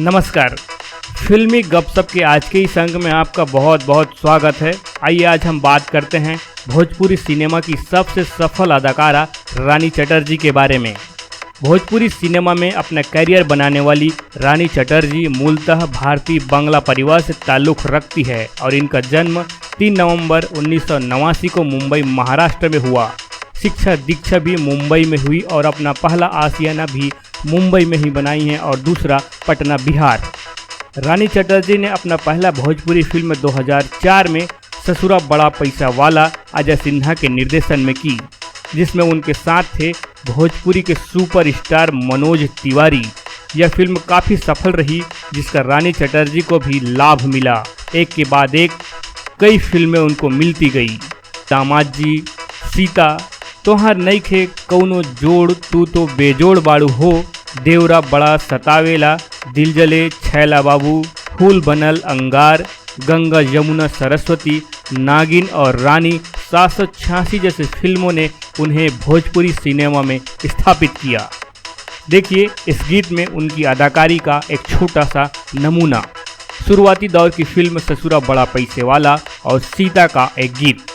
नमस्कार। फिल्मी गपशप के आज के इस अंक में आपका बहुत बहुत स्वागत है। आइए आज हम बात करते हैं भोजपुरी सिनेमा की सबसे सफल अदाकारा रानी चटर्जी के बारे में। भोजपुरी सिनेमा में अपना करियर बनाने वाली रानी चटर्जी मूलतः भारतीय बंगला परिवार से ताल्लुक़ रखती है और इनका जन्म 3 नवंबर 1989 को मुंबई महाराष्ट्र में हुआ। शिक्षा दीक्षा भी मुंबई में हुई और अपना पहला आशियाना भी मुंबई में ही बनाई है और दूसरा पटना बिहार। रानी चटर्जी ने अपना पहला भोजपुरी फिल्म 2004 में ससुरा बड़ा पैसा वाला अजय सिन्हा के निर्देशन में की, जिसमें उनके साथ थे भोजपुरी के सुपरस्टार मनोज तिवारी। यह फिल्म काफ़ी सफल रही, जिसका रानी चटर्जी को भी लाभ मिला। एक के बाद एक कई फिल्में उनको मिलती गई। दामाद जी, सीता, तोहार नइखे कौनो जोड़, तू तो बेजोड़ बाड़ू हो, देवरा बड़ा सतावेला, दिल जले, छैला बाबू, फूल बनल अंगार, गंगा यमुना सरस्वती, नागिन और रानी 786 जैसे फिल्मों ने उन्हें भोजपुरी सिनेमा में स्थापित किया। देखिए इस गीत में उनकी अदाकारी का एक छोटा सा नमूना। शुरुआती दौर की फिल्म ससुरा बड़ा पैसे वाला और सीता का एक गीत।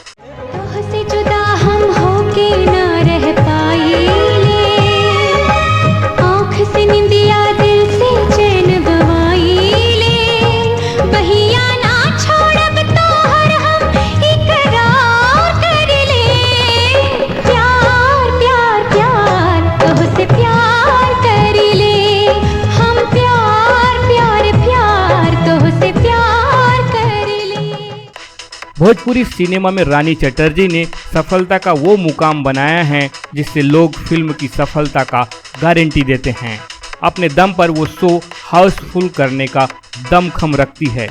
भोजपुरी सिनेमा में रानी चटर्जी ने सफलता का वो मुकाम बनाया है जिससे लोग फिल्म की सफलता का गारंटी देते हैं। अपने दम पर वो शो हाउसफुल करने का दमखम रखती है।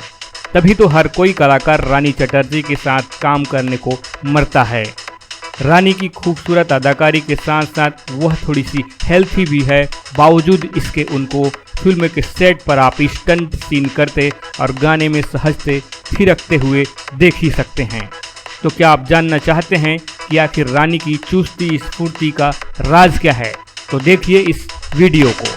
तभी तो हर कोई कलाकार रानी चटर्जी के साथ काम करने को मरता है। रानी की खूबसूरत अदाकारी के साथ साथ वह थोड़ी सी हेल्थी भी है। बावजूद इसके उनको फिल्म के सेट पर आप स्टंट सीन करते और गाने में सहजते थिरकते हुए देख ही सकते हैं। तो क्या आप जानना चाहते हैं कि आखिर रानी की चुस्ती स्फूर्ति का राज क्या है? तो देखिए इस वीडियो को।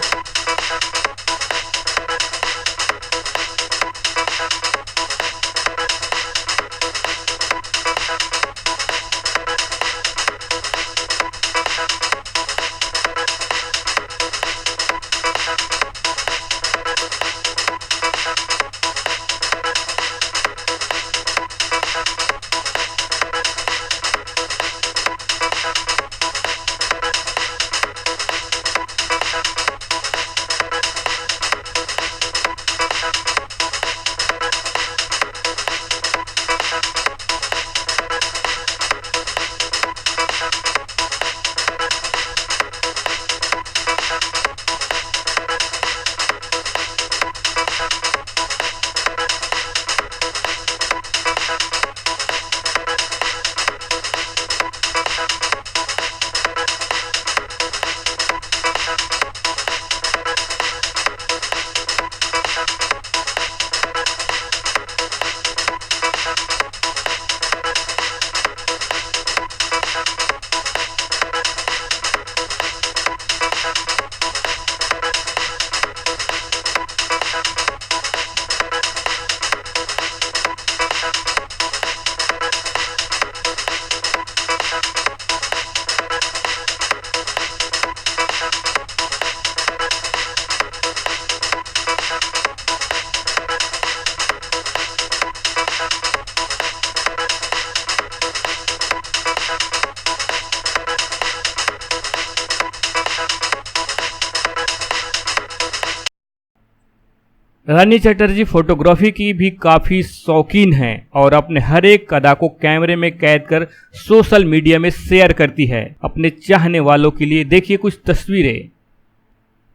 रानी चटर्जी फोटोग्राफी की भी काफ़ी शौकीन हैं और अपने हर एक अदा को कैमरे में कैद कर सोशल मीडिया में शेयर करती है अपने चाहने वालों के लिए। देखिए कुछ तस्वीरें।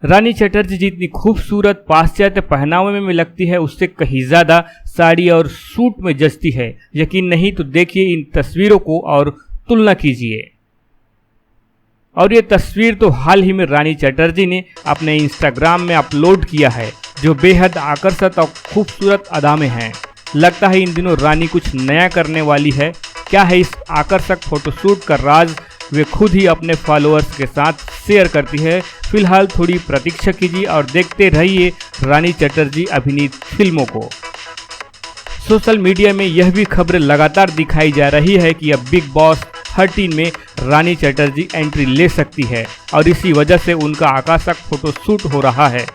रानी चटर्जी जितनी खूबसूरत पाश्चात्य पहनावे में लगती है, उससे कहीं ज़्यादा साड़ी और सूट में जचती है। यकीन नहीं तो देखिए इन तस्वीरों को और तुलना कीजिए। और ये तस्वीर तो हाल ही में रानी चटर्जी ने अपने इंस्टाग्राम में अपलोड किया है, जो बेहद आकर्षक और खूबसूरत अदा में है। लगता है इन दिनों रानी कुछ नया करने वाली है। क्या है इस आकर्षक फोटोशूट का राज? वे खुद ही अपने फॉलोअर्स के साथ शेयर करती है। फिलहाल थोड़ी प्रतीक्षा कीजिए और देखते रहिए रानी चटर्जी अभिनीत फिल्मों को। सोशल मीडिया में यह भी खबरें लगातार दिखाई जा रही है कि अब बिग बॉस 13 में रानी चटर्जी एंट्री ले सकती है और इसी वजह से उनका आकर्षक फोटोशूट हो रहा है।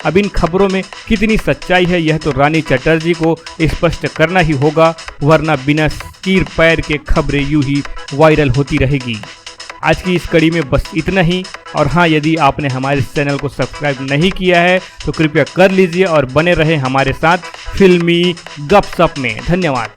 अब इन खबरों में कितनी सच्चाई है यह तो रानी चटर्जी को स्पष्ट करना ही होगा, वरना बिना सिर पैर के खबरें यूं ही वायरल होती रहेगी। आज की इस कड़ी में बस इतना ही। और हाँ, यदि आपने हमारे चैनल को सब्सक्राइब नहीं किया है तो कृपया कर लीजिए और बने रहें हमारे साथ फिल्मी गपशप में। धन्यवाद।